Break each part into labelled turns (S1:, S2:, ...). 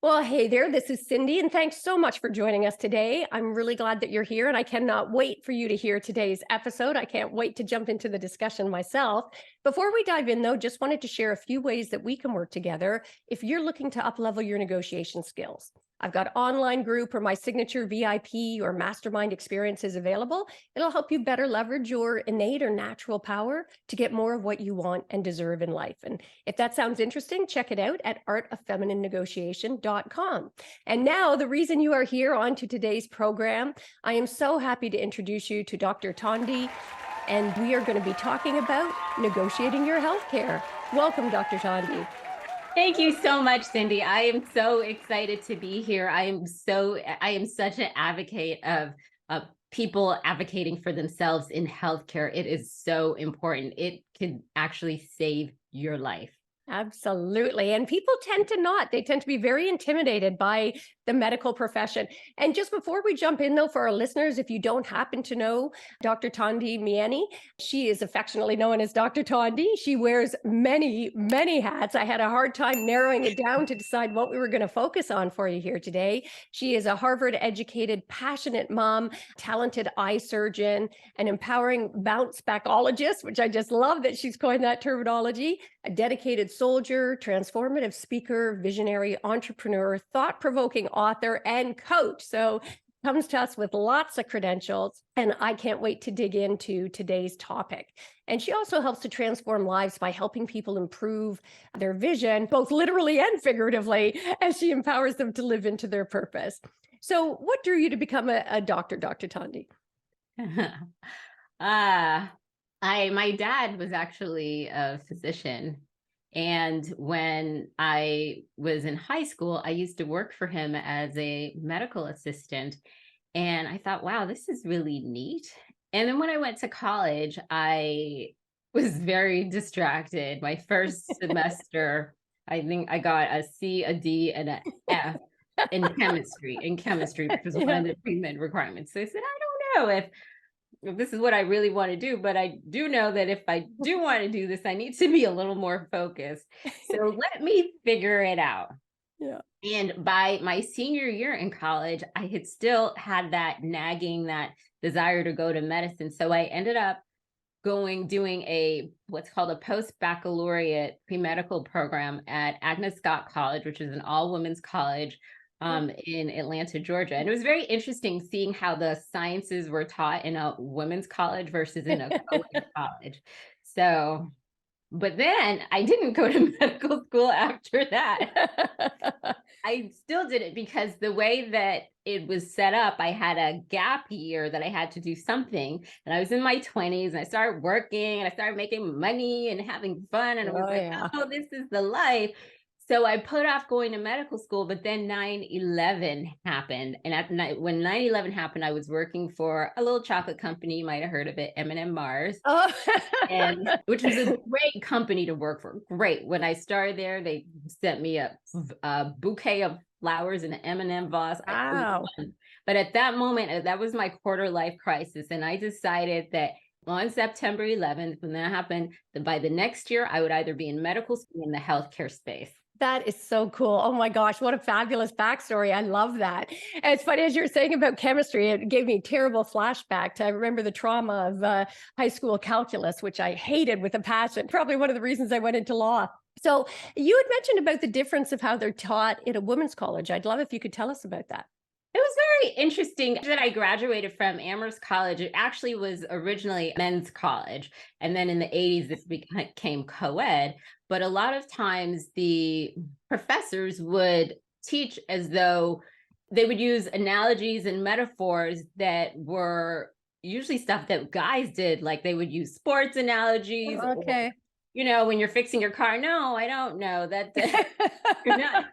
S1: Well, hey there, this is Cindy, and thanks so much for joining us today. I'm really glad that you're here, and I cannot wait for you to hear today's episode. I can't wait to jump into the discussion myself. Before we dive in, though, just wanted to share a few ways that we can work together if you're looking to uplevel your negotiation skills. I've got online group or my signature VIP or mastermind experiences available. It'll help you better leverage your innate or natural power to get more of what you want and deserve in life. And if that sounds interesting, check it out at artoffemininenegotiation.com. And now, the reason you are here on to today's program, I am so happy to introduce you to Dr. Tandy, and we are going to be talking about negotiating your healthcare. Welcome, Dr. Tandy.
S2: Thank you so much, Cindy. I am so excited to be here. I am such an advocate of people advocating for themselves in healthcare. It is so important. It can actually save your life.
S1: Absolutely. And people tend to not. They tend to be very intimidated by the medical profession. And just before we jump in, though, for our listeners, if you don't happen to know Dr. Thandi Myeni, she is affectionately known as Dr. Tandy. She wears many, many hats. I had a hard time narrowing it down to decide what we were going to focus on for you here today. She is a Harvard-educated, passionate mom, talented eye surgeon, an empowering bounce-backologist, which I just love that she's coined that terminology, a dedicated soldier, transformative speaker, visionary entrepreneur, thought-provoking author, and coach. So comes to us with lots of credentials, and I can't wait to dig into today's topic. And she also helps to transform lives by helping people improve their vision, both literally and figuratively, as she empowers them to live into their purpose. So what drew you to become a doctor, Dr. Tandy?
S2: My dad was actually a physician. And when I was in high school, I used to work for him as a medical assistant. And I thought, wow, this is really neat. And then when I went to college, I was very distracted. My first semester, I think I got a C, a D, and an F in chemistry, which was one of the pre-med requirements. So I said, I don't know if this is what I really want to do, but I do know that if I do want to do this, I need to be a little more focused. So let me figure it out.
S1: Yeah.
S2: And by my senior year in college, I had still had that nagging, that desire to go to medicine. So I ended up doing what's called a post-baccalaureate pre-medical program at Agnes Scott College, which is an all-women's college in Atlanta, Georgia. And it was very interesting seeing how the sciences were taught in a women's college versus in a co-ed college. So, but then I didn't go to medical school after that. I still did it because the way that it was set up, I had a gap year that I had to do something. And I was in my 20s and I started working and I started making money and having fun. And I was oh, this is the life. So I put off going to medical school, but then 9/11 happened. And when 9/11 happened, I was working for a little chocolate company. You might have heard of it, M&M Mars, which was a great company to work for. Great. When I started there, they sent me a bouquet of flowers and an M&M vase.
S1: Wow.
S2: But at that moment, that was my quarter life crisis. And I decided that on September 11th, when that happened, that by the next year, I would either be in medical school or in the healthcare space.
S1: That is so cool. Oh my gosh, what a fabulous backstory. I love that. And it's funny, as you're saying about chemistry, it gave me a terrible flashback to, I remember the trauma of high school calculus, which I hated with a passion. Probably one of the reasons I went into law. So you had mentioned about the difference of how they're taught in a women's college. I'd love if you could tell us about that.
S2: It was very interesting that I graduated from Amherst College. It actually was originally men's college. And then in the 80s, this became co-ed. But a lot of times the professors would teach as though they would use analogies and metaphors that were usually stuff that guys did. Like they would use sports analogies.
S1: Okay.
S2: Or, you know, when you're fixing your car, no, I don't know that. You're not.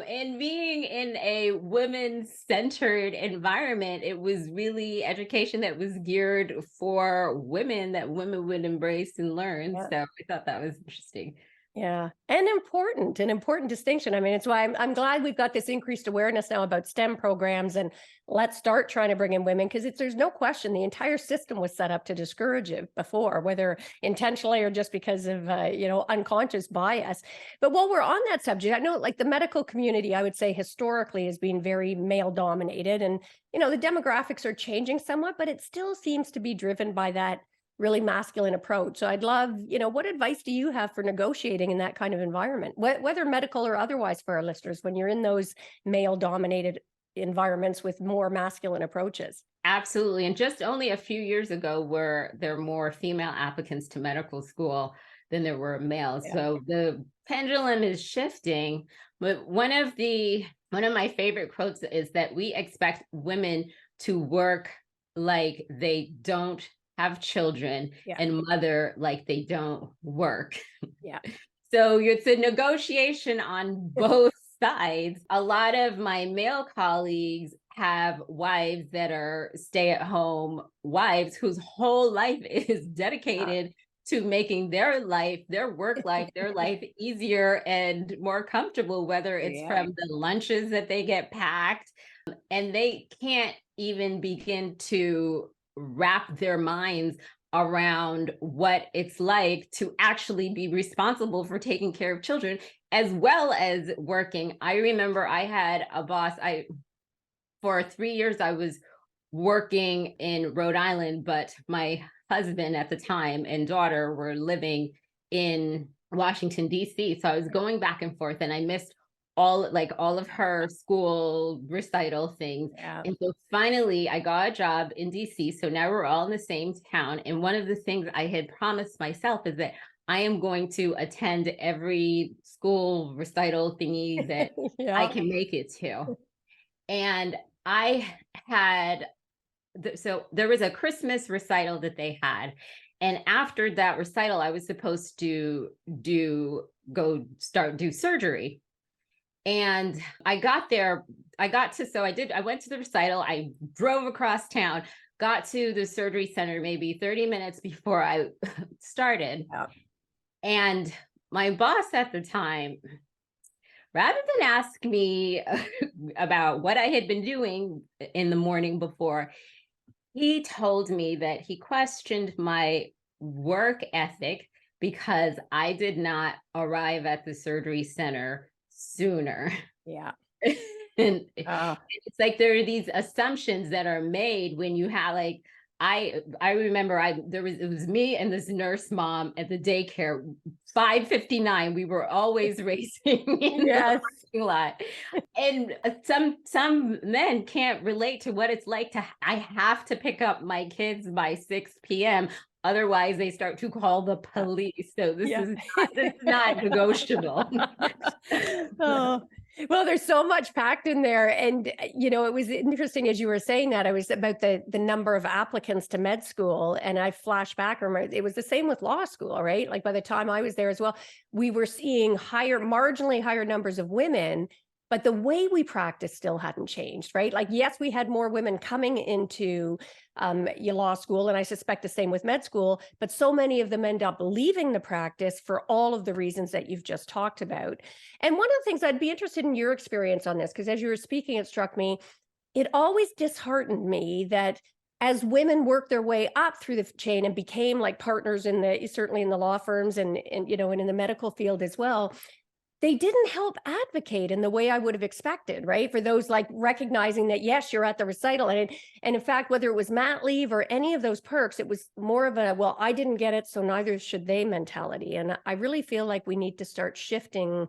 S2: And being in a women-centered environment, it was really education that was geared for women that women would embrace and learn. Yeah. So I thought that was interesting.
S1: Yeah, and an important distinction. I mean, it's why I'm glad we've got this increased awareness now about STEM programs, and let's start trying to bring in women, because it's there's no question the entire system was set up to discourage it before, whether intentionally or just because of unconscious bias. But while we're on that subject, I know like the medical community, I would say historically has been very male dominated, and the demographics are changing somewhat, but it still seems to be driven by that really masculine approach. So I'd love, what advice do you have for negotiating in that kind of environment, whether medical or otherwise, for our listeners, when you're in those male dominated environments with more masculine approaches?
S2: Absolutely. And just only a few years ago were there more female applicants to medical school than there were males.
S1: Yeah.
S2: So the pendulum is shifting. But one of my favorite quotes is that we expect women to work like they don't have children
S1: Yeah.
S2: and mother like they don't work.
S1: Yeah.
S2: So it's a negotiation on both sides. A lot of my male colleagues have wives that are stay-at-home wives whose whole life is dedicated to making their work life, their life easier and more comfortable, whether it's
S1: Yeah.
S2: from the lunches that they get packed, and they can't even begin to wrap their minds around what it's like to actually be responsible for taking care of children as well as working. I remember I had a boss, for 3 years I was working in Rhode Island, but my husband at the time and daughter were living in Washington, D.C. So I was going back and forth, and I missed all of her school recital things.
S1: Yeah.
S2: And so finally I got a job in DC. So now we're all in the same town. And one of the things I had promised myself is that I am going to attend every school recital thingy that I
S1: Yeah.
S2: can make it to. And I had, so there was a Christmas recital that they had. And after that recital, I was supposed to do surgery. And I got there, I went to the recital, I drove across town, got to the surgery center maybe 30 minutes before I started.
S1: Yeah.
S2: And my boss at the time, rather than ask me about what I had been doing in the morning before, he told me that he questioned my work ethic because I did not arrive at the surgery center sooner.
S1: Yeah.
S2: And
S1: Uh,
S2: it's like there are these assumptions that are made when you have like I remember it was me and this nurse mom at the daycare, 5:59. We were always racing in the
S1: yes.
S2: parking lot. And some men can't relate to what it's like to I have to pick up my kids by 6 p.m. Otherwise they start to call the police. So
S1: Yeah.
S2: this is not negotiable.
S1: Oh, well, there's so much packed in there. And, it was interesting as you were saying that. I was about the number of applicants to med school. And I flashed back, remember, it was the same with law school, right? Like by the time I was there as well, we were seeing marginally higher numbers of women, but the way we practice still hadn't changed, right? Like, yes, we had more women coming into your law school, and I suspect the same with med school, but so many of them end up leaving the practice for all of the reasons that you've just talked about. And one of the things I'd be interested in your experience on this, because as you were speaking, it struck me, it always disheartened me that as women worked their way up through the chain and became like partners certainly in the law firms and and in the medical field as well, they didn't help advocate in the way I would have expected, right? For those like recognizing that, yes, you're at the recital. And in fact, whether it was mat leave or any of those perks, it was more of a, well, I didn't get it, so neither should they mentality. And I really feel like we need to start shifting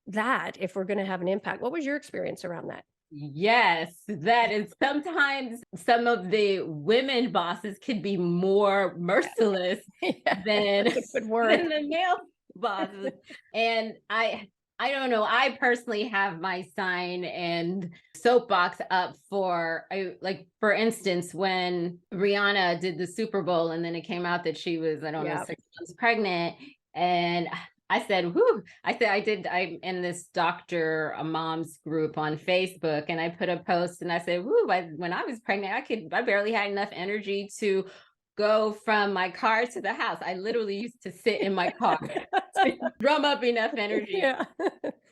S1: that if we're going to have an impact. What was your experience around that?
S2: Yes, that is sometimes some of the women bosses can be more merciless
S1: Yeah,
S2: than,
S1: that's a good word.
S2: than the male bosses. And I don't know, I personally have my sign and soapbox up for for instance, when Rihanna did the Super Bowl and then it came out that she was, I don't know, 6 months pregnant. And I said, whoo, I'm in this doctor, a mom's group on Facebook, and I put a post and I said, whoo, when I was pregnant, I barely had enough energy to go from my car to the house. I literally used to sit in my car drum up enough energy.
S1: Yeah.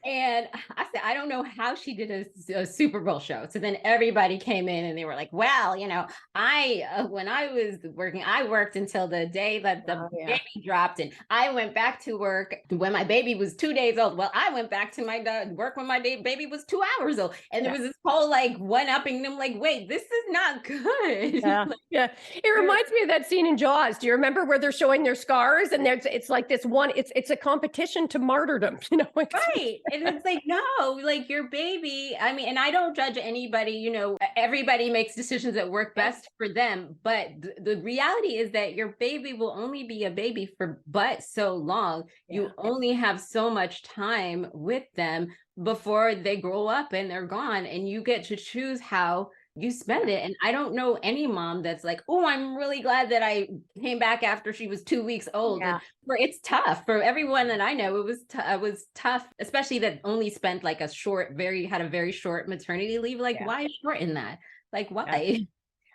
S2: And I said, I don't know how she did a Super Bowl show. So then everybody came in and they were like, well, when I was working, I worked until the day that the
S1: Oh, yeah.
S2: baby dropped. And I went back to work when my baby was 2 days old. Well, I went back to my work when my baby was 2 hours old. And there
S1: Yeah.
S2: was this whole like one upping them like, wait, this is not good.
S1: Yeah.
S2: Like,
S1: Yeah. It reminds me of that scene in Jaws. Do you remember where they're showing their scars and it's like this one, it's a competition to martyrdom,
S2: right. And it's like, no, like your baby. I mean, and I don't judge anybody, everybody makes decisions that work best for them. But the reality is that your baby will only be a baby for but so long.
S1: Yeah.
S2: You only have so much time with them before they grow up and they're gone. And you get to choose how you spend it. And I don't know any mom that's like, oh, I'm really glad that I came back after she was 2 weeks old.
S1: Yeah.
S2: And it's tough for everyone that I know. It was tough, especially that only spent like had a very short maternity leave. Like,
S1: Yeah.
S2: why shorten that? Like,
S1: Yeah.
S2: why?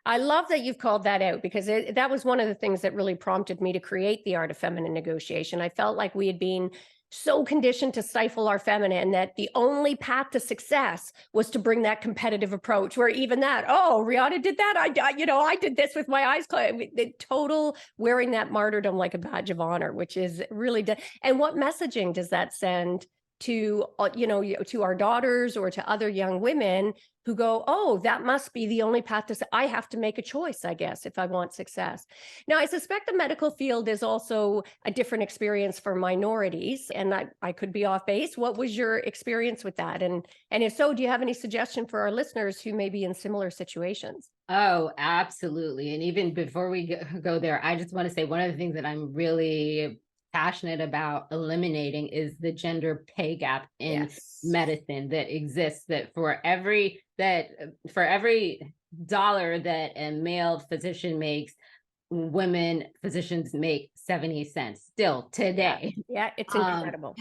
S1: I love that you've called that out because that was one of the things that really prompted me to create the art of feminine negotiation. I felt like we had been so conditioned to stifle our feminine that the only path to success was to bring that competitive approach where even that, oh, Rihanna did that. I did this with my eyes closed. The total wearing that martyrdom like a badge of honor, which is really, and what messaging does that send to, to our daughters or to other young women who go, oh, that must be the only path to, I have to make a choice, I guess, if I want success. Now, I suspect the medical field is also a different experience for minorities, and I could be off base. What was your experience with that? And if so, do you have any suggestion for our listeners who may be in similar situations?
S2: Oh, absolutely. And even before we go there, I just want to say one of the things that I'm really passionate about eliminating is the gender pay gap in
S1: Yes.
S2: medicine that exists, that for every dollar that a male physician makes, women physicians make 70 cents still today.
S1: Yeah, it's incredible.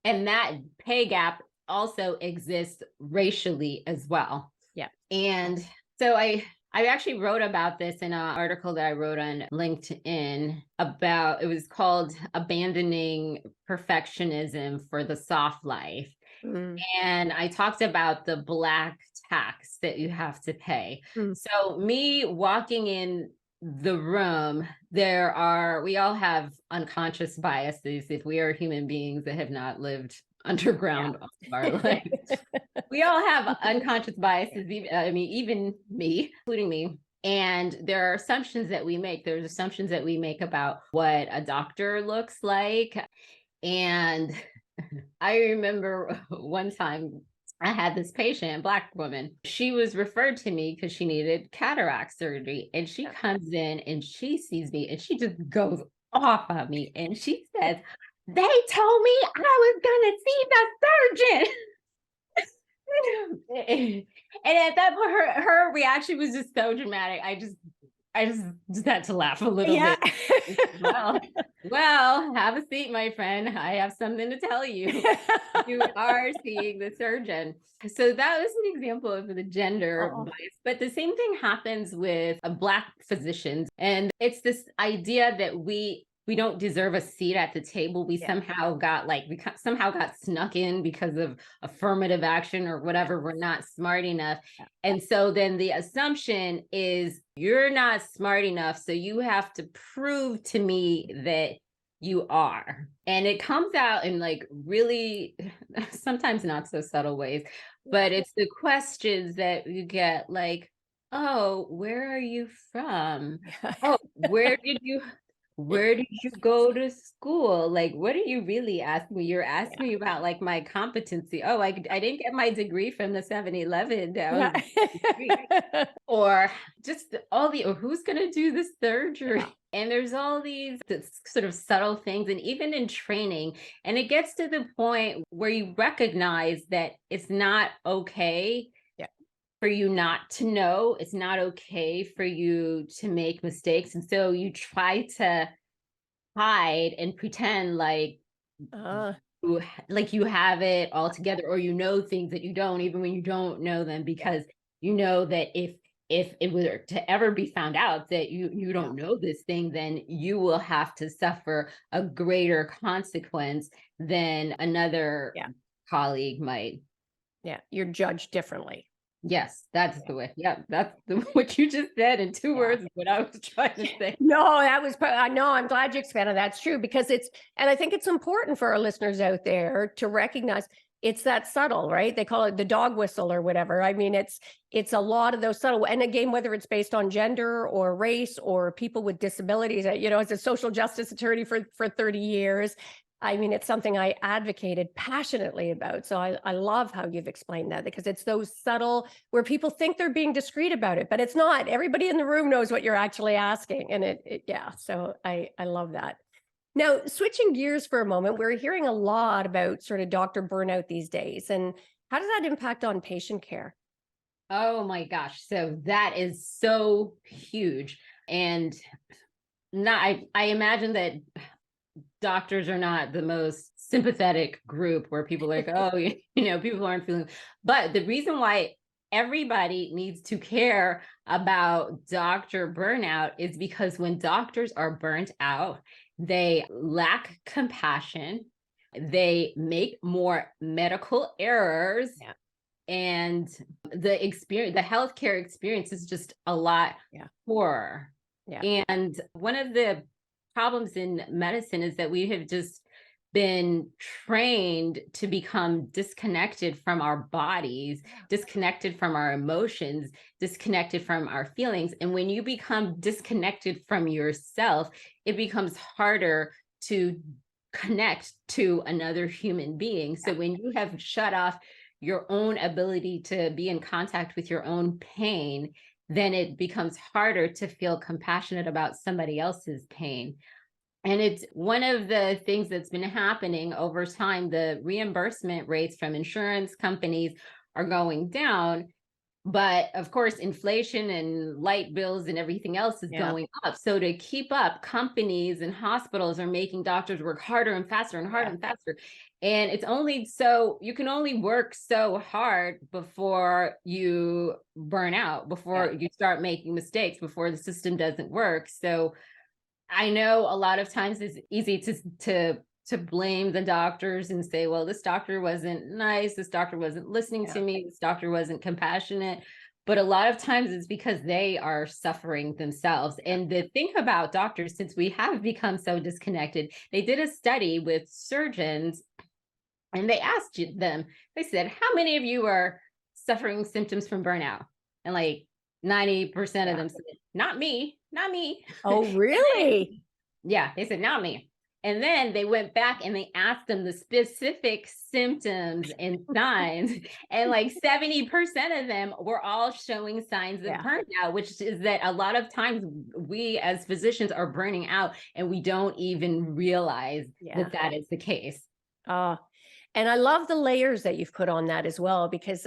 S2: And that pay gap also exists racially as well.
S1: Yeah.
S2: And so I actually wrote about this in an article that I wrote on LinkedIn it was called Abandoning Perfectionism for the Soft Life.
S1: Mm.
S2: And I talked about the Black tax that you have to pay.
S1: Mm.
S2: So me walking in the room, we all have unconscious biases if we are human beings that have not lived underground all of our lives. We all have unconscious biases, even me, including me. And there are assumptions that we make. There's assumptions that we make about what a doctor looks like. And I remember one time I had this patient, Black woman. She was referred to me because she needed cataract surgery. And she comes in and she sees me and she just goes off on me. And she says, they told me I was going to see the surgeon. And at that point, her reaction was just so dramatic. I just had to laugh a little bit. Well, have a seat, my friend. I have something to tell you. You are seeing the surgeon. So that was an example of the gender bias. But the same thing happens with Black physicians. And it's this idea that we don't deserve a seat at the table. We somehow got snuck in because of affirmative action or whatever. We're not smart enough. And so then the assumption is you're not smart enough. So you have to prove to me that you are. And it comes out in like really, sometimes not so subtle ways, but it's the questions that you get like, oh, where are you from? Oh, where did you go to school? Like, what are you really asking me? You're asking me about like my competency. Oh, I didn't get my degree from the 7-Eleven down. Or just or who's going to do the surgery? And there's all these sort of subtle things, and even in training, and it gets to the point where you recognize that it's not okay for you not to know. It's not okay for you to make mistakes. And so you try to hide and pretend like you have it all together, or you know things that you don't, even when you don't know them, because you know that if if it were to ever be found out that you
S1: Yeah.
S2: don't know this thing, then you will have to suffer a greater consequence than another
S1: Yeah.
S2: colleague might.
S1: Yeah. You're judged differently.
S2: Yes, that's
S1: Yeah.
S2: the way. Yeah, that's the what you just said in two
S1: Yeah.
S2: words is what I was trying to say.
S1: No, that was, I know, I'm glad you expanded. That's true because and I think it's important for our listeners out there to recognize it's that subtle, right? They call it the dog whistle or whatever. I mean, it's a lot of those subtle, and again, whether it's based on gender or race or people with disabilities, as a social justice attorney for 30 years, I mean, it's something I advocated passionately about. So I love how you've explained that because it's those subtle where people think they're being discreet about it, but it's not. Everybody in the room knows what you're actually asking. And yeah. So I love that. Now, switching gears for a moment, we're hearing a lot about sort of doctor burnout these days. And how does that impact on patient care?
S2: Oh my gosh. So that is so huge. And not I imagine that doctors are not the most sympathetic group where people are like, oh, people aren't feeling. But the reason why everybody needs to care about doctor burnout is because when doctors are burnt out, they lack compassion, they make more medical errors,
S1: Yeah.
S2: and the healthcare experience is just a lot
S1: Yeah.
S2: poorer.
S1: Yeah.
S2: And one of the problems in medicine is that we have just been trained to become disconnected from our bodies, disconnected from our emotions, disconnected from our feelings. And when you become disconnected from yourself, it becomes harder to connect to another human being. So when you have shut off your own ability to be in contact with your own pain, then it becomes harder to feel compassionate about somebody else's pain. And it's one of the things that's been happening over time. The reimbursement rates from insurance companies are going down. But of course, inflation and light bills and everything else is
S1: Yeah.
S2: going up. So to keep up, companies and hospitals are making doctors work harder and faster and harder
S1: Yeah.
S2: and faster. And it's only so you can only work so hard before you burn out,
S1: Yeah.
S2: before you start making mistakes, before the system doesn't work. So I know a lot of times it's easy to blame the doctors and say, well, this doctor wasn't nice, this doctor wasn't listening
S1: Yeah.
S2: to me, this doctor wasn't compassionate. But a lot of times it's because they are suffering themselves. And the thing about doctors, since we have become so disconnected, they did a study with surgeons and they asked them, they said, how many of you are suffering symptoms from burnout? And like 90% of
S1: Yeah.
S2: them said, not me, not me.
S1: Oh,
S2: And then,
S1: really?
S2: yeah, they said, not me. And then they went back and they asked them the specific symptoms and signs. And like 70% of them were all showing signs of
S1: Yeah.
S2: burnout, which is that a lot of times we as physicians are burning out and we don't even realize
S1: Yeah.
S2: that that is the case.
S1: Uh, and I love the layers that you've put on that as well, because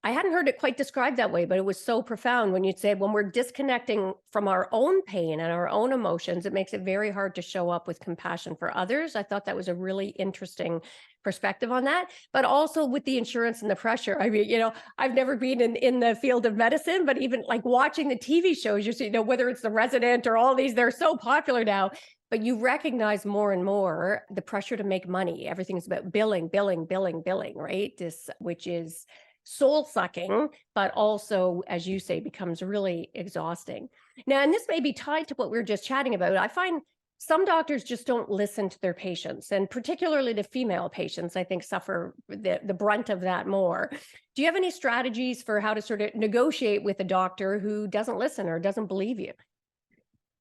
S1: I hadn't heard it quite described that way, but it was so profound when you said when we're disconnecting from our own pain and our own emotions, it makes it very hard to show up with compassion for others. I thought that was a really interesting perspective on that, but also with the insurance and the pressure. I mean, I've never been in the field of medicine, but even like watching the TV shows, you see, whether it's The Resident or all these, they're so popular now. But you recognize more and more the pressure to make money. Everything's about billing, billing, billing, billing, right? This, which is soul sucking, but also, as you say, becomes really exhausting. Now, and this may be tied to what we were just chatting about. I find some doctors just don't listen to their patients, and particularly the female patients, I think, suffer the brunt of that more. Do you have any strategies for how to sort of negotiate with a doctor who doesn't listen or doesn't believe you?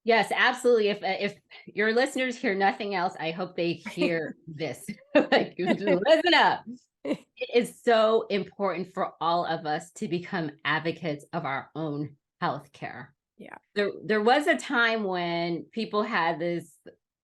S2: Yes, absolutely. If your listeners hear nothing else, I hope they hear this. Like, listen up. It is so important for all of us to become advocates of our own healthcare.
S1: Yeah.
S2: There was a time when people had this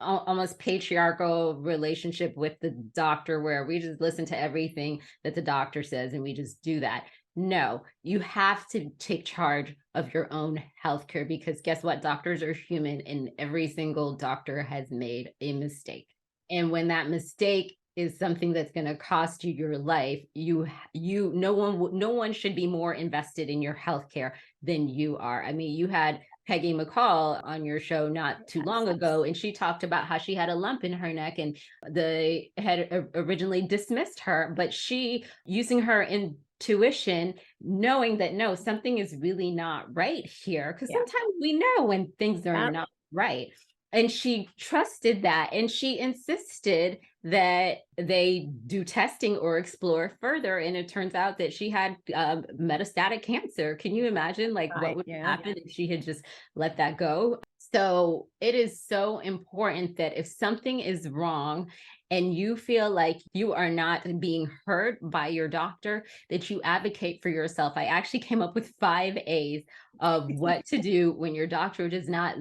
S2: almost patriarchal relationship with the doctor where we just listen to everything that the doctor says and we just do that. No, you have to take charge of your own healthcare because guess what? Doctors are human and every single doctor has made a mistake. And when that mistake is something that's going to cost you your life, no one should be more invested in your healthcare than you are. I mean, you had Peggy McCall on your show not too long ago, and she talked about how she had a lump in her neck and they had originally dismissed her, but she, using her intuition, knowing that no, something is really not right here, because sometimes we know when things are not right. And she trusted that, and she insisted that they do testing or explore further. And it turns out that she had metastatic cancer. Can you imagine what would happen if she had just let that go? So it is so important that if something is wrong and you feel like you are not being heard by your doctor, that you advocate for yourself. I actually came up with 5 A's of what to do when your doctor is not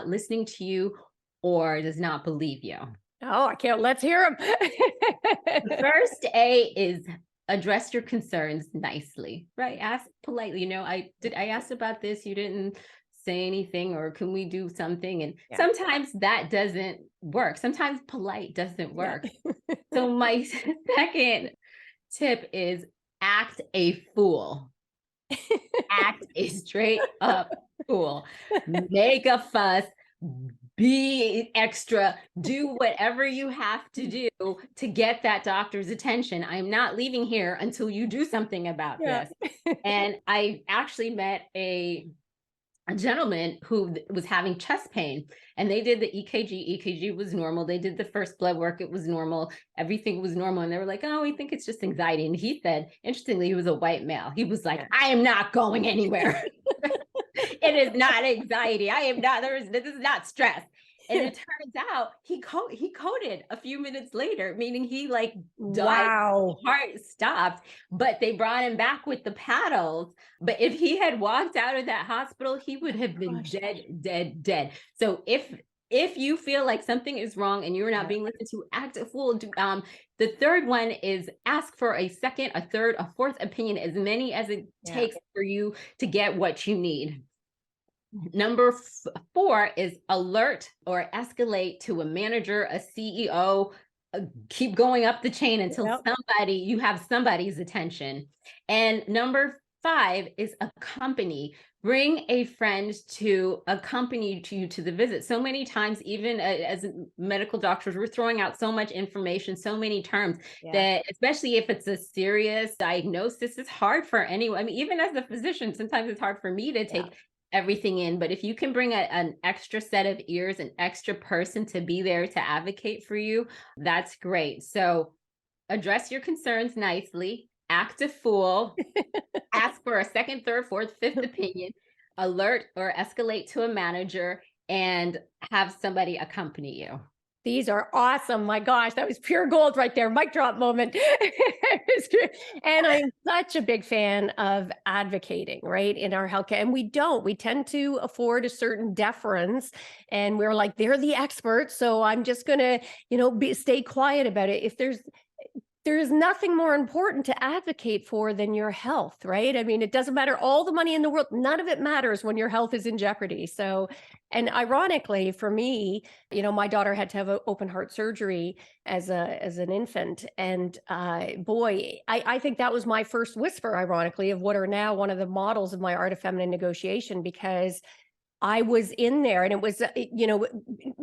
S2: listening to you or does not believe you.
S1: Oh, I can't. Let's hear them.
S2: The first A is address your concerns nicely, right? Ask politely. I asked about this, you didn't say anything, or can we do something? And sometimes that doesn't work. Sometimes polite doesn't work. So my second tip is act a fool. Act a straight up fool. Make a fuss, be extra, do whatever you have to do to get that doctor's attention. I'm not leaving here until you do something about this. And I actually met a gentleman who was having chest pain, and they did the EKG was normal. They did the first blood work, it was normal, everything was normal. And they were like, oh, we think it's just anxiety. And he said, interestingly, he was a white male. He was like, I am not going anywhere. It is not anxiety. This is not stress. And it turns out he coded a few minutes later, meaning he died.
S1: Wow.
S2: Heart stopped, but they brought him back with the paddles. But if he had walked out of that hospital, he would have been dead. So if you feel like something is wrong and you're not being listened to, act a fool. The third one is ask for a second, a third, a fourth opinion, as many as it takes for you to get what you need. Number 4 is alert or escalate to a manager, a CEO, keep going up the chain until you have somebody's attention. And number 5 is accompany. Bring a friend to accompany you to the visit. So many times, even as medical doctors, we're throwing out so much information, so many terms that, especially if it's a serious diagnosis, it's hard for anyone. I mean, even as a physician, sometimes it's hard for me to take everything in. But if you can bring an extra set of ears, an extra person to be there to advocate for you, that's great. So address your concerns nicely, act a fool, ask for a second, third, fourth, fifth opinion, alert or escalate to a manager, and have somebody accompany you.
S1: These are awesome. My gosh, that was pure gold right there. Mic drop moment. And I'm such a big fan of advocating, right, in our healthcare. And we tend to afford a certain deference, and we're like, they're the experts, so I'm just going to, stay quiet about it. If there's nothing more important to advocate for than your health, right? I mean, it doesn't matter all the money in the world. None of it matters when your health is in jeopardy. So, and ironically for me, my daughter had to have open heart surgery as an infant. And boy, I think that was my first whisper, ironically, of what are now one of the models of my art of feminine negotiation, because I was in there, and it was,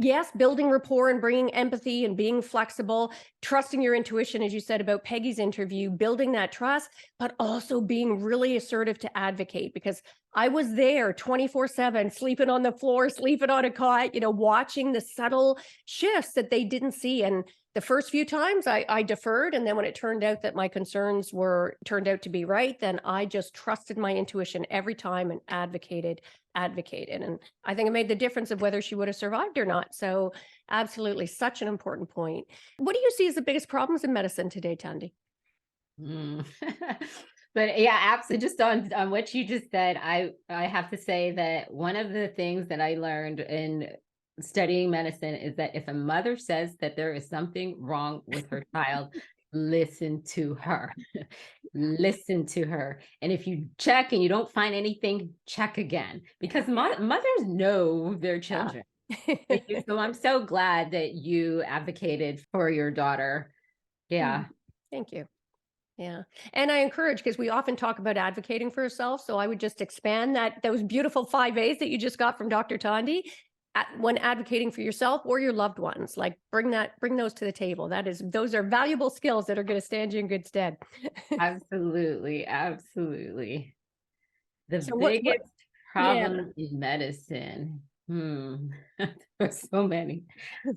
S1: yes, building rapport and bringing empathy and being flexible, trusting your intuition, as you said about Peggy's interview, building that trust, but also being really assertive to advocate, because I was there 24/7, sleeping on the floor, sleeping on a cot, watching the subtle shifts that they didn't see. And the first few times I deferred. And then when it turned out that my concerns turned out to be right, then I just trusted my intuition every time and advocated. And I think it made the difference of whether she would have survived or not. So absolutely, such an important point. What do you see as the biggest problems in medicine today, Thandi?
S2: But yeah, absolutely. Just on what you just said, I have to say that one of the things that I learned in studying medicine is that if a mother says that there is something wrong with her child, listen to her. Listen to her. And if you check and you don't find anything, check again, because mothers know their children. So I'm so glad that you advocated for your daughter. Yeah.
S1: Mm, thank you. Yeah. And I encourage, because we often talk about advocating for yourself. So I would just expand those beautiful 5 A's that you just got from Dr. Tandy when advocating for yourself or your loved ones. Like bring those to the table. Those are valuable skills that are going to stand you in good stead.
S2: Absolutely. Absolutely. The
S1: So what
S2: biggest
S1: yeah.
S2: problem in medicine. There's so many.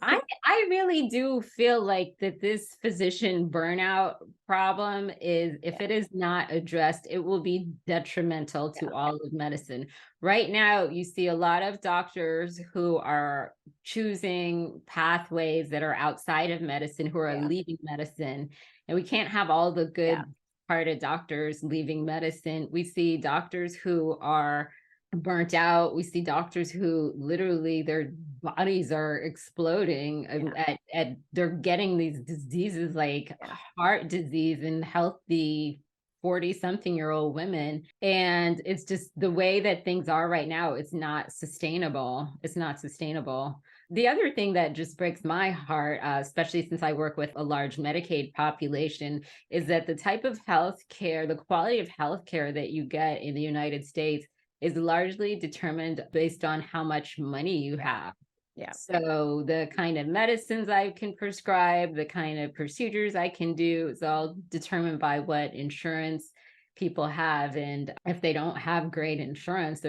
S2: I really do feel like that this physician burnout problem is, if
S1: Yeah.
S2: it is not addressed, it will be detrimental to all of medicine. Right now, you see a lot of doctors who are choosing pathways that are outside of medicine, who are
S1: Yeah.
S2: leaving medicine, and we can't have all the
S1: Yeah.
S2: good hearted doctors leaving medicine. We see doctors who are burnt out. We see doctors who literally their bodies are exploding
S1: Yeah.
S2: at they're getting these diseases like
S1: Yeah.
S2: heart disease in healthy 40 something year old women. And it's just the way that things are right now. It's not sustainable. It's not sustainable. The other thing that just breaks my heart, especially since I work with a large Medicaid population, is that the type of health care, the quality of health care that you get in the United States is largely determined based on how much money you
S1: Yeah.
S2: have.
S1: Yeah.
S2: So the kind of medicines I can prescribe, the kind of procedures I can do, is all determined by what insurance people have. And if they don't have great insurance,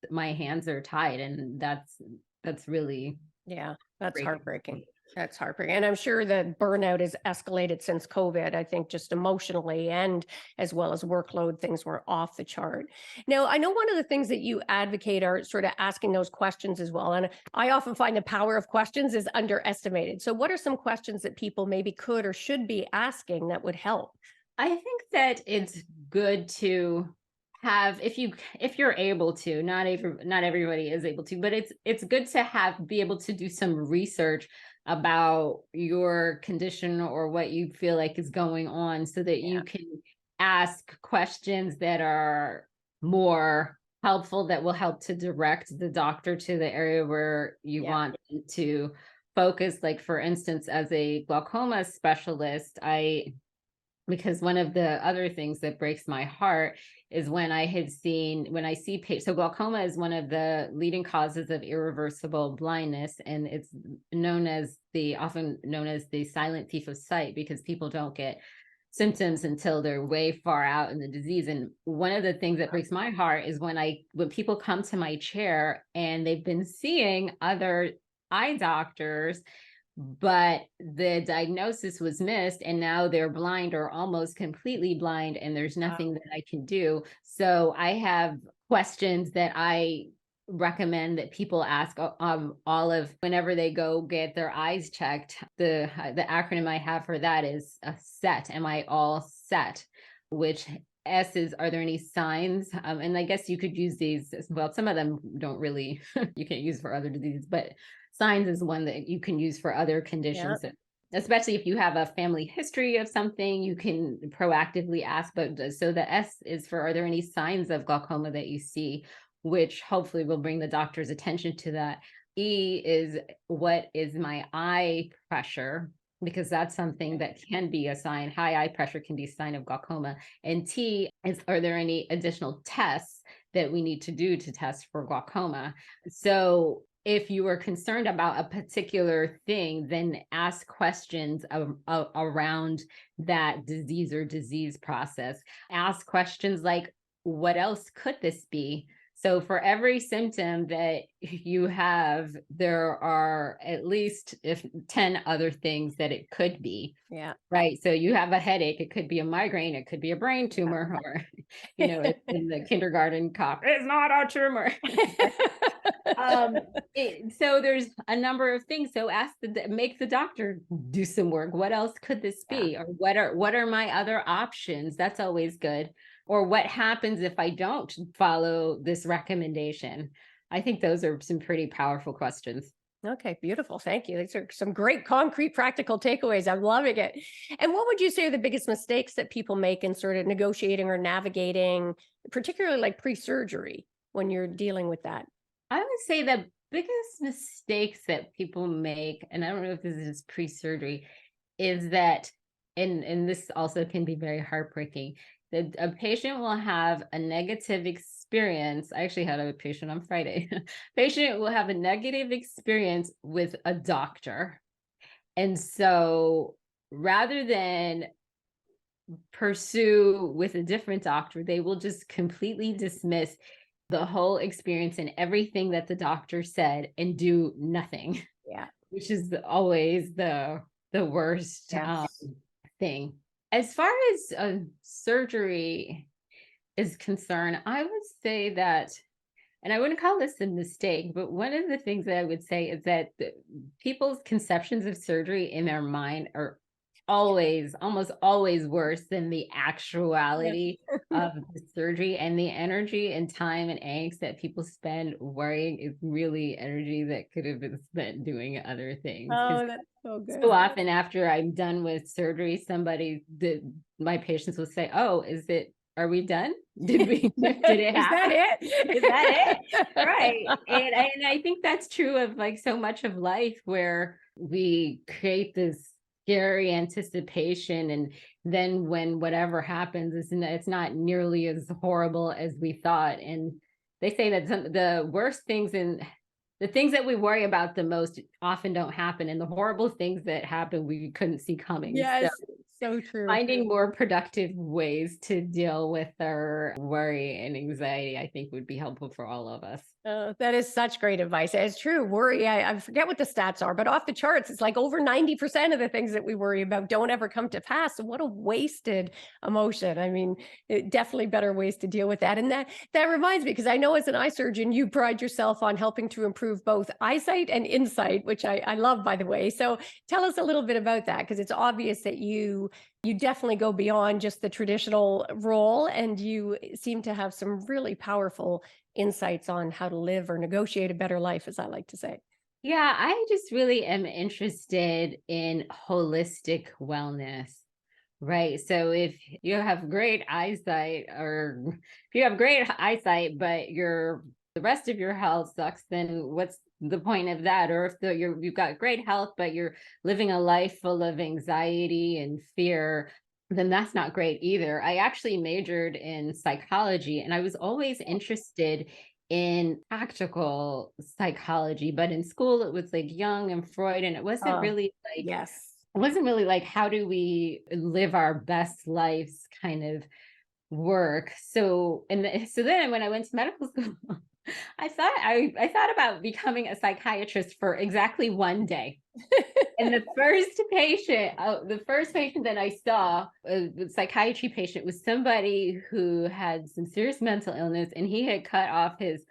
S2: my hands are tied, and that's really
S1: Yeah. That's
S2: breaking.
S1: heartbreaking. That's heartbreaking. And I'm sure that burnout has escalated since COVID. I think just emotionally and as well as workload, things were off the chart. Now, I know one of the things that you advocate are sort of asking those questions as well. And I often find the power of questions is underestimated. So, what are some questions that people maybe could or should be asking that would help?
S2: I think that it's good to have, if you're able to, not everybody is able to, but it's good to have be able to do some research about your condition or what you feel like is going on, so that
S1: Yeah.
S2: you can ask questions that are more helpful, that will help to direct the doctor to the area where you
S1: Yeah.
S2: want them to focus. Like, for instance, as a glaucoma specialist, because one of the other things that breaks my heart is when I see patients. So glaucoma is one of the leading causes of irreversible blindness, and it's often known as the silent thief of sight, because people don't get symptoms until they're way far out in the disease. And one of the things that breaks my heart is when people come to my chair and they've been seeing other eye doctors, but the diagnosis was missed, and now they're blind or almost completely blind, and there's nothing that I can do. So I have questions that I recommend that people ask, all of whenever they go get their eyes checked. The acronym I have for that is a set. Am I all set? Which S is, are there any signs? And I guess you could use these as well. Some of them don't really you can't use for other diseases, but signs is one that you can use for other
S1: Yeah.
S2: conditions. Especially if you have a family history of something, you can proactively ask. But so the S is for, are there any signs of glaucoma that you see, which hopefully will bring the doctor's attention to that. E is, what is my eye pressure? Because that's something that can be a sign. High eye pressure can be a sign of glaucoma. And T is, are there any additional tests that we need to do to test for glaucoma? So if you are concerned about a particular thing, then ask questions around that disease or disease process. Ask questions like, what else could this be? So for every symptom that you have, there are at least 10 other things that it could be.
S1: Yeah.
S2: Right. So you have a headache, it could be a migraine, it could be a brain tumor, or, it's in the kindergarten cop, it's not a tumor. So there's a number of things. So make the doctor do some work. What else could this
S1: Yeah.
S2: be? Or what are my other options? That's always good. Or what happens if I don't follow this recommendation? I think those are some pretty powerful questions.
S1: Okay, beautiful. Thank you. These are some great concrete practical takeaways. I'm loving it. And what would you say are the biggest mistakes that people make in sort of negotiating or navigating, particularly like pre-surgery when you're dealing with that?
S2: I would say the biggest mistakes that people make, and I don't know if this is pre-surgery, is that, and this also can be very heartbreaking, that a patient will have a negative experience. I actually had a patient on Friday. Patient will have a negative experience with a doctor. And so rather than pursue with a different doctor, they will just completely dismiss the whole experience and everything that the doctor said and do nothing,
S1: Yeah.
S2: which is always the worst
S1: Yes.
S2: thing. As far as surgery is concerned, I would say that, and I wouldn't call this a mistake, but one of the things that I would say is that people's conceptions of surgery in their mind are always, almost always worse than the
S1: Yeah.
S2: actuality of the surgery. And the energy and time and angst that people spend worrying is really energy that could have been spent doing other things. Because
S1: Oh, that's so
S2: so
S1: good.
S2: often after I'm done with surgery, my patients will say, "Oh, are we done? Did it
S1: Is that
S2: happen? Is that it?"
S1: it?
S2: Right. And I think that's true of like so much of life, where we create this scary anticipation, and then when whatever happens, it's not nearly as horrible as we thought. And they say that the worst things in the things that we worry about the most often don't happen, and the horrible things that happen we couldn't see coming. So
S1: Yes, so true.
S2: finding more productive ways to deal with our worry and anxiety, I think, would be helpful for all of us.
S1: That is such great advice. It's true. Worry, I forget what the stats are, but off the charts, it's like over 90% of the things that we worry about don't ever come to pass. So what a wasted emotion. I mean, definitely better ways to deal with that. And that reminds me, because I know as an eye surgeon, you pride yourself on helping to improve both eyesight and insight, which I love, by the way. So tell us a little bit about that, because it's obvious that you definitely go beyond just the traditional role, and you seem to have some really powerful insights on how to live or negotiate a better life, as I like to say.
S2: Yeah, I just really am interested in holistic wellness. Right. So if you have great eyesight, or if you have great eyesight, but the rest of your health sucks, then what's the point of that? Or if you've got great health, but you're living a life full of anxiety and fear, then that's not great either. I actually majored in psychology, and I was always interested in practical psychology, but in school it was like Jung and Freud, and
S1: Oh, yes.
S2: it wasn't really like how do we live our best lives kind of work. So so then when I went to medical school, I thought about becoming a psychiatrist for exactly one day. And the first patient that I saw, the psychiatry patient, was somebody who had some serious mental illness, and he had cut off his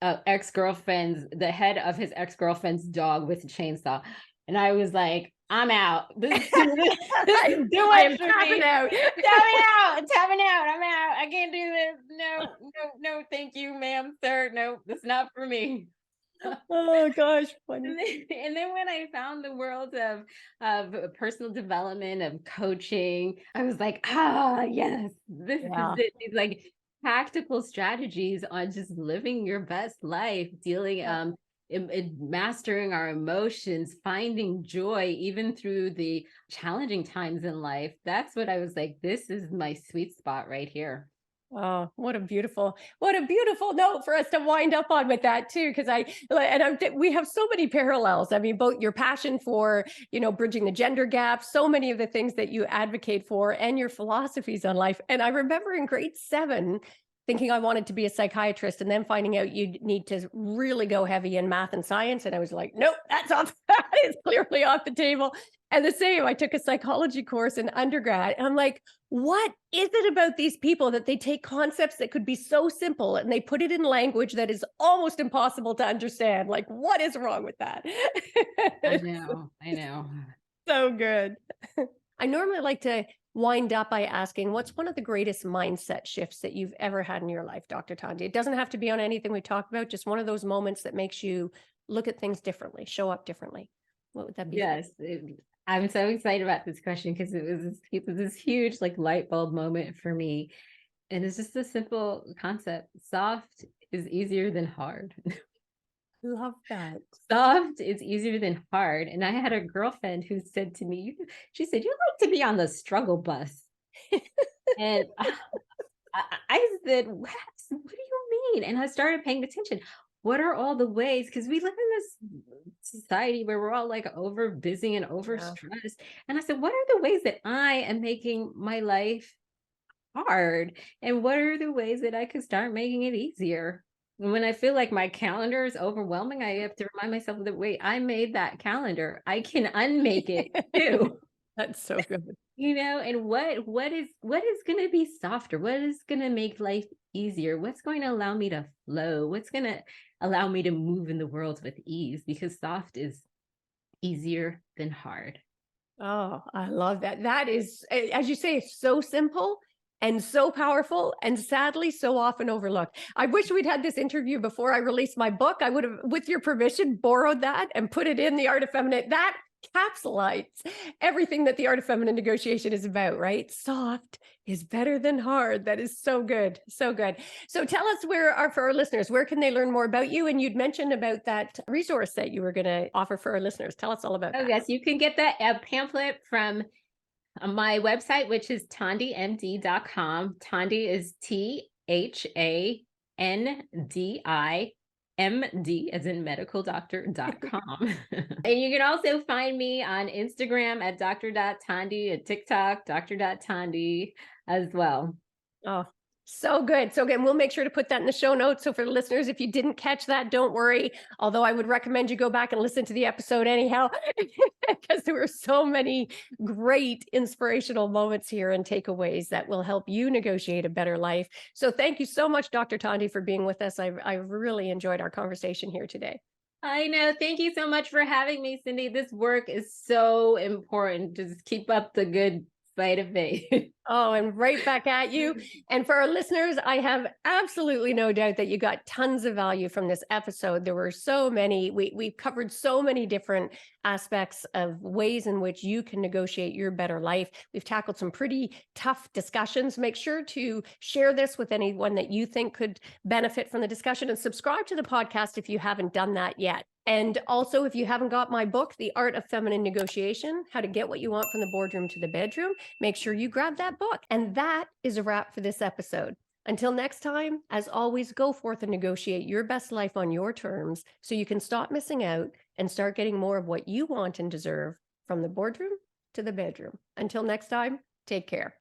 S2: the head of his ex-girlfriend's dog with a chainsaw. And I was like, I'm out. This is too
S1: I
S2: much
S1: am
S2: for
S1: tapping
S2: me.
S1: out.
S2: Tapping out. I'm out. I can't do this. No, no, no, thank you, ma'am, sir. No, that's not for me.
S1: Oh gosh, funny.
S2: And then when I found the world of personal development, of coaching, I was like, yes, this is
S1: Yeah.
S2: it. These like practical strategies on just living your best life, dealing
S1: Yeah.
S2: in mastering our emotions, finding joy even through the challenging times in life. That's what I was like, this is my sweet spot right here.
S1: Oh, what a beautiful note for us to wind up on with that too. Because we have so many parallels. I mean, both your passion for, bridging the gender gap, so many of the things that you advocate for, and your philosophies on life. And I remember in grade 7, thinking I wanted to be a psychiatrist, and then finding out you need to really go heavy in math and science. And I was like, nope, that's off. That is clearly off the table. And the same, I took a psychology course in undergrad, and I'm like, what is it about these people that they take concepts that could be so simple and they put it in language that is almost impossible to understand? Like, what is wrong with that?
S2: I know, I know.
S1: So good. I normally like to wind up by asking, what's one of the greatest mindset shifts that you've ever had in your life, Dr. Tandy? It doesn't have to be on anything we talked about, just one of those moments that makes you look at things differently, show up differently. What would that be for you?
S2: Yes, I'm so excited about this question because it was this huge like light bulb moment for me. And it's just a simple concept. Soft is easier than hard.
S1: Love that.
S2: Soft is easier than hard. And I had a girlfriend who said to me, she said, "You like to be on the struggle bus." And I said, what do you mean? And I started paying attention. What are all the ways? Because we live in this society where we're all like over busy and over
S1: Yeah.
S2: stressed. And I said, what are the ways that I am making my life hard? And what are the ways that I could start making it easier? And when I feel like my calendar is overwhelming, I have to remind myself that, wait, I made that calendar. I can unmake it too.
S1: That's so good.
S2: And what is going to be softer? What is going to make life easier? What's going to allow me to flow? What's going to allow me to move in the world with ease? Because soft is easier than hard.
S1: Oh, I love that. That is, as you say, so simple and so powerful and sadly so often overlooked. I wish we'd had this interview before I released my book. I would have, with your permission, borrowed that and put it in The Art of Feminine. That capsulites everything that The Art of Feminine Negotiation is about, right? Soft is better than hard. That is so good. So good. So tell us for our listeners, where can they learn more about you? And you'd mentioned about that resource that you were going to offer for our listeners. Tell us all about
S2: Oh,
S1: that.
S2: yes, you can get that pamphlet from my website, which is tandymd.com. Tandy is THANDI. as in medical doctor.com. And you can also find me on Instagram at Dr.Tandy, at TikTok, Dr.Tandy as well.
S1: Oh, so good. So again, we'll make sure to put that in the show notes. So for the listeners, if you didn't catch that, don't worry. Although I would recommend you go back and listen to the episode anyhow, because there were so many great inspirational moments here and takeaways that will help you negotiate a better life. So thank you so much, Dr. Tandy, for being with us. I really enjoyed our conversation here today.
S2: I know. Thank you so much for having me, Cindy. This work is so important. Just keep up the good fight of faith.
S1: Oh, and right back at you. And for our listeners, I have absolutely no doubt that you got tons of value from this episode. There were so many, we've covered so many different aspects of ways in which you can negotiate your better life. We've tackled some pretty tough discussions. Make sure to share this with anyone that you think could benefit from the discussion, and subscribe to the podcast if you haven't done that yet. And also, if you haven't got my book, The Art of Feminine Negotiation, How to Get What You Want from the Boardroom to the Bedroom, make sure you grab that book. And that is a wrap for this episode. Until next time, as always, go forth and negotiate your best life on your terms so you can stop missing out and start getting more of what you want and deserve from the boardroom to the bedroom. Until next time, take care.